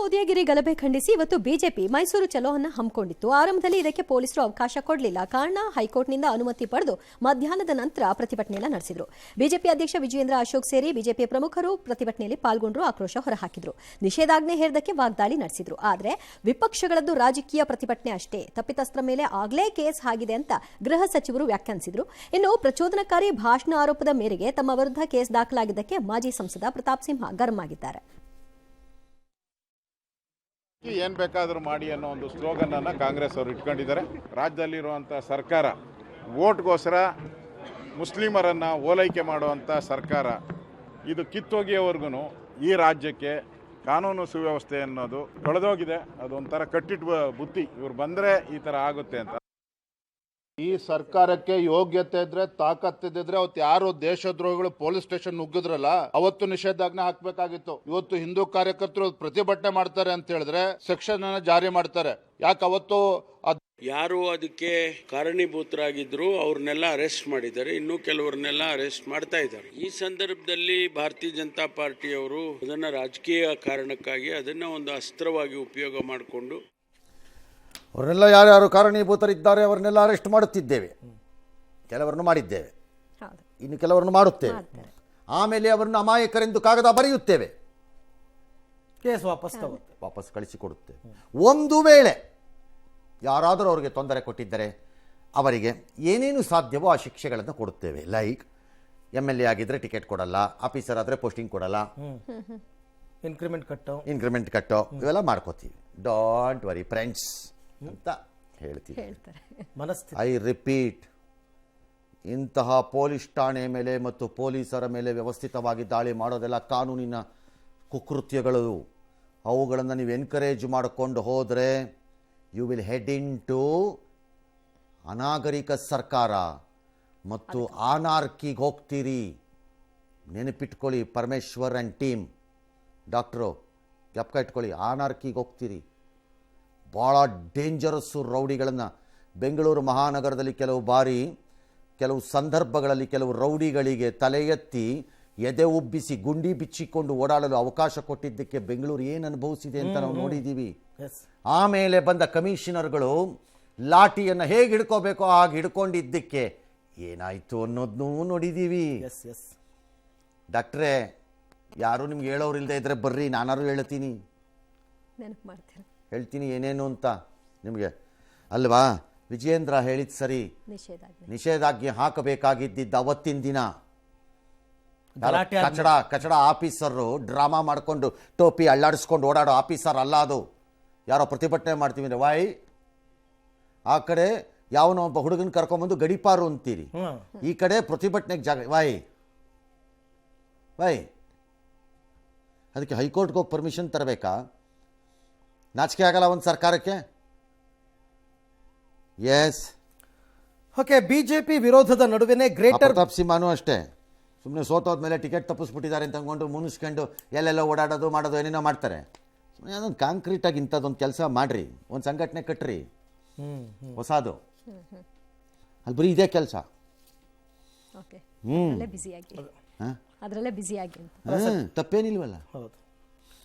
ಉದಯಗಿರಿ ಗಲಭೆ ಖಂಡಿಸಿ ಇವತ್ತು ಬಿಜೆಪಿ ಮೈಸೂರು ಚಲೋವನ್ನು ಹಮ್ಮಿಕೊಂಡಿತ್ತು. ಆರಂಭದಲ್ಲಿ ಇದಕ್ಕೆ ಪೊಲೀಸರು ಅವಕಾಶ ಕೊಡಲಿಲ್ಲ. ಕಾರಣ ಹೈಕೋರ್ಟ್ನಿಂದ ಅನುಮತಿ ಪಡೆದು ಮಧ್ಯಾಹ್ನದ ನಂತರ ಪ್ರತಿಭಟನೆಯನ್ನು ನಡೆಸಿದರು. ಬಿಜೆಪಿ ಅಧ್ಯಕ್ಷ ವಿಜಯೇಂದ್ರ ಅಶೋಕ್ ಸೇರಿ ಬಿಜೆಪಿಯ ಪ್ರಮುಖರು ಪ್ರತಿಭಟನೆಯಲ್ಲಿ ಪಾಲ್ಗೊಂಡರು, ಆಕ್ರೋಶ ಹೊರಹಾಕಿದ್ರು. ನಿಷೇಧಾಜ್ಞೆ ಹೇರದಕ್ಕೆ ವಾಗ್ದಾಳಿ ನಡೆಸಿದ್ರು. ಆದರೆ ವಿಪಕ್ಷಗಳದ್ದು ರಾಜಕೀಯ ಪ್ರತಿಭಟನೆ ಅಷ್ಟೇ, ತಪ್ಪಿತಸ್ಥರ ಮೇಲೆ ಆಗಲೇ ಕೇಸ್ ಆಗಿದೆ ಅಂತ ಗೃಹ ಸಚಿವರು ವ್ಯಾಖ್ಯಾನಿಸಿದ್ರು. ಇನ್ನು ಪ್ರಚೋದನಕಾರಿ ಭಾಷಣ ಆರೋಪದ ಮೇರೆಗೆ ತಮ್ಮ ವಿರುದ್ಧ ಕೇಸ್ ದಾಖಲಾಗಿದ್ದಕ್ಕೆ ಮಾಜಿ ಸಂಸದ ಪ್ರತಾಪ್ ಸಿಂಹ ಗರಂ ಆಗಿದ್ದಾರೆ. ಏನ್ ಬೇಕಾದರೂ ಮಾಡಿ ಅನ್ನೋ ಒಂದು ಸ್ಲೋಗನ್ ಅನ್ನ ಕಾಂಗ್ರೆಸ್ ಅವರು ಇಟ್ಕೊಂಡಿದ್ದಾರೆ. ರಾಜ್ಯದಲ್ಲಿರುವಂಥ ಸರ್ಕಾರ ವೋಟ್ಗೋಸ್ಕರ ಮುಸ್ಲಿಮರನ್ನ ಓಲೈಕೆ ಮಾಡುವಂಥ ಸರ್ಕಾರ. ಇದು ಕಿತ್ತೋಗಿಯವರೆಗೂ ಈ ರಾಜ್ಯಕ್ಕೆ ಕಾನೂನು ಸುವ್ಯವಸ್ಥೆ ಅನ್ನೋದು ಕಳೆದೋಗಿದೆ. ಅದೊಂಥರ ಕಟ್ಟಿಟ್ಟ ಬುತ್ತಿ. ಇವ್ರು ಬಂದರೆ ಈ ಥರ ಆಗುತ್ತೆ ಅಂತ. ಈ ಸರ್ಕಾರಕ್ಕೆ ಯೋಗ್ಯತೆ ಇದ್ರೆ ತಾಕತ್ತಿದ್ರೆ ಅವತ್ತು ಯಾರು ದೇಶದ್ರೋಹಿಗಳು ಪೊಲೀಸ್ ಸ್ಟೇಷನ್ ನುಗ್ಗಿದ್ರಲ್ಲ ಅವತ್ತು ನಿಷೇಧಾಜ್ಞೆ ಹಾಕ್ಬೇಕಾಗಿತ್ತು. ಇವತ್ತು ಹಿಂದೂ ಕಾರ್ಯಕರ್ತರು ಪ್ರತಿಭಟನೆ ಮಾಡ್ತಾರೆ ಅಂತ ಹೇಳಿದ್ರೆ ಸೆಕ್ಷನ್ ಅನ್ನ ಜಾರಿ ಮಾಡ್ತಾರೆ. ಯಾಕೆ ಅವತ್ತು ಯಾರು ಅದಕ್ಕೆ ಕಾರಣೀಭೂತರಾಗಿದ್ರು ಅವ್ರನ್ನೆಲ್ಲ ಅರೆಸ್ಟ್ ಮಾಡಿದ್ದಾರೆ, ಇನ್ನೂ ಕೆಲವ್ರನ್ನೆಲ್ಲ ಅರೆಸ್ಟ್ ಮಾಡ್ತಾ ಇದ್ದಾರೆ. ಈ ಸಂದರ್ಭದಲ್ಲಿ ಭಾರತೀಯ ಜನತಾ ಪಾರ್ಟಿಯವರು ಅದನ್ನ ರಾಜಕೀಯ ಕಾರಣಕ್ಕಾಗಿ ಅದನ್ನ ಒಂದು ಅಸ್ತ್ರವಾಗಿ ಉಪಯೋಗ ಮಾಡಿಕೊಂಡು ಅವರೆಲ್ಲ ಯಾರ್ಯಾರು ಕಾರಣೀಭೂತರಿದ್ದಾರೆ ಅವರನ್ನೆಲ್ಲ ಅರೆಸ್ಟ್ ಮಾಡುತ್ತಿದ್ದೇವೆ. ಕೆಲವರನ್ನು ಮಾಡಿದ್ದೇವೆ, ಇನ್ನು ಕೆಲವರನ್ನು ಮಾಡುತ್ತೇವೆ. ಆಮೇಲೆ ಅವರನ್ನು ಅಮಾಯಕರೆಂದು ಕಾಗದ ಬರೆಯುತ್ತೇವೆ, ಕೇಸ್ ವಾಪಸ್ ಕಳಿಸಿಕೊಡುತ್ತೇವೆ. ಒಂದು ವೇಳೆ ಯಾರಾದರೂ ಅವರಿಗೆ ತೊಂದರೆ ಕೊಟ್ಟಿದ್ದರೆ ಅವರಿಗೆ ಏನೇನು ಸಾಧ್ಯವೋ ಆ ಶಿಕ್ಷೆಗಳನ್ನು ಕೊಡುತ್ತೇವೆ. ಲೈಕ್ MLA ಆಗಿದ್ದರೆ ಟಿಕೆಟ್ ಕೊಡಲ್ಲ, ಆಫೀಸರ್ ಆದರೆ ಪೋಸ್ಟಿಂಗ್ ಕೊಡಲ್ಲ, ಇನ್ಕ್ರಿಮೆಂಟ್ ಕಟ್ಟೋ ಇವೆಲ್ಲ ಮಾಡ್ಕೋತೀವಿ. ಡೋಂಟ್ ವರಿ ಫ್ರೆಂಡ್ಸ್ ಅಂತ ಹೇಳ್ತೀವಿ. ಐ ರಿಪೀಟ್, ಇಂತಹ ಪೊಲೀಸ್ ಠಾಣೆ ಮೇಲೆ ಮತ್ತು ಪೊಲೀಸರ ಮೇಲೆ ವ್ಯವಸ್ಥಿತವಾಗಿ ದಾಳಿ ಮಾಡೋದೆಲ್ಲ ಕಾನೂನಿನ ಕುಕೃತ್ಯಗಳು. ಅವುಗಳನ್ನು ನೀವು ಎನ್ಕರೇಜ್ ಮಾಡಿಕೊಂಡು ಹೋದರೆ you will head into ಅನಾಗರಿಕ ಸರ್ಕಾರ ಮತ್ತು ಆನಾರ್ಕಿಗೆ ಹೋಗ್ತೀರಿ. ನೆನಪಿಟ್ಕೊಳ್ಳಿ, ಪರಮೇಶ್ವರ್ ಆ್ಯಂಡ್ ಟೀಮ್, ಡಾಕ್ಟ್ರು ಜ್ಞಾಪಕ ಇಟ್ಕೊಳ್ಳಿ, ಆನಾರ್ಕಿಗೆ ಹೋಗ್ತೀರಿ. ಭಾಳ ಡೇಂಜರಸ್ಸು ರೌಡಿಗಳನ್ನು ಬೆಂಗಳೂರು ಮಹಾನಗರದಲ್ಲಿ ಕೆಲವು ಸಂದರ್ಭಗಳಲ್ಲಿ ಕೆಲವು ರೌಡಿಗಳಿಗೆ ತಲೆ ಎತ್ತಿ ಎದೆ ಉಬ್ಬಿಸಿ ಗುಂಡಿ ಬಿಚ್ಚಿಕೊಂಡು ಓಡಾಡಲು ಅವಕಾಶ ಕೊಟ್ಟಿದ್ದಕ್ಕೆ ಬೆಂಗಳೂರು ಏನು ಅನುಭವಿಸಿದೆ ಅಂತ ನಾವು ನೋಡಿದ್ದೀವಿ. ಆಮೇಲೆ ಬಂದ ಕಮಿಷನರ್ಗಳು ಲಾಠಿಯನ್ನು ಹೇಗೆ ಹಿಡ್ಕೋಬೇಕೋ ಹಾಗೆ ಹಿಡ್ಕೊಂಡಿದ್ದಕ್ಕೆ ಏನಾಯಿತು ಅನ್ನೋದನ್ನೂ ನೋಡಿದ್ದೀವಿ. ಡಾಕ್ಟ್ರೇ, ಯಾರು ನಿಮ್ಗೆ ಹೇಳೋರು ಇಲ್ಲದೆ ಇದ್ರೆ ಬರ್ರಿ, ನಾನಾರು ಹೇಳ್ತೀನಿ ಏನೇನು ಅಂತ ನಿಮಗೆ ಅಲ್ವಾ. ವಿಜಯೇಂದ್ರ ಹೇಳಿದ ಸರಿ, ನಿಷೇಧಾಜ್ಞೆ ಹಾಕಬೇಕಾಗಿದ್ದ ಅವತ್ತಿನ ದಿನ ಕಚಡ ಆಫೀಸರು ಡ್ರಾಮಾ ಮಾಡಿಕೊಂಡು ಟೋಪಿ ಅಳ್ಳಾಡಿಸ್ಕೊಂಡು ಓಡಾಡೋ ಆಫೀಸರ್ ಅಲ್ಲ ಅದು. ಯಾರೋ ಪ್ರತಿಭಟನೆ ಮಾಡ್ತೀವಿ ಅಂದ್ರೆ ವಾಯ್, ಆ ಕಡೆ ಯಾವನೋ ಒಬ್ಬ ಹುಡುಗನ ಕರ್ಕೊಂಬಂದು ಗಡಿಪಾರು ಅಂತೀರಿ, ಈ ಕಡೆ ಪ್ರತಿಭಟನೆಗೆ ಜಾಗ ವಾಯ್. ಅದಕ್ಕೆ ಹೈಕೋರ್ಟ್ಗೆ ಹೋಗಿ ಪರ್ಮಿಷನ್ ತರಬೇಕಾ? ನಾಚಿಕೆ ಆಗಲ್ಲ ಒಂದು ಸರ್ಕಾರಕ್ಕೆ? ಎಸ್. ಓಕೆ, ಬಿಜೆಪಿ ವಿರೋಧದ ನಡುವೆನೇ ಗ್ರೇಟರ್ ಪ್ರತಾಪ್ ಸಿಂಹನೂ ಅಷ್ಟೇ, ಸುಮ್ಮನೆ ಸೋತೋದ್ಮೇಲೆ ಟಿಕೆಟ್ ತಪ್ಪಿಸ್ಬಿಟ್ಟಿದ್ದಾರೆ ಅಂತ ಅಂದ್ಕೊಂಡು ಮುನಿಸ್ಕೊಂಡು ಎಲ್ಲೆಲ್ಲ ಓಡಾಡೋದು ಮಾಡೋದು ಏನೇನೋ ಮಾಡ್ತಾರೆ. ಸುಮ್ಮನೆ ಅದೊಂದು ಕಾಂಕ್ರೀಟಾಗಿ ಇಂಥದ್ದೊಂದು ಕೆಲಸ ಮಾಡ್ರಿ, ಒಂದು ಸಂಘಟನೆ ಕಟ್ಟ್ರಿ ಹೊಸದು. ಅಲ್ಲಿ ಬರೀ ಇದೇ ಕೆಲಸ. ತಪ್ಪೇನಿಲ್ವಲ್ಲ.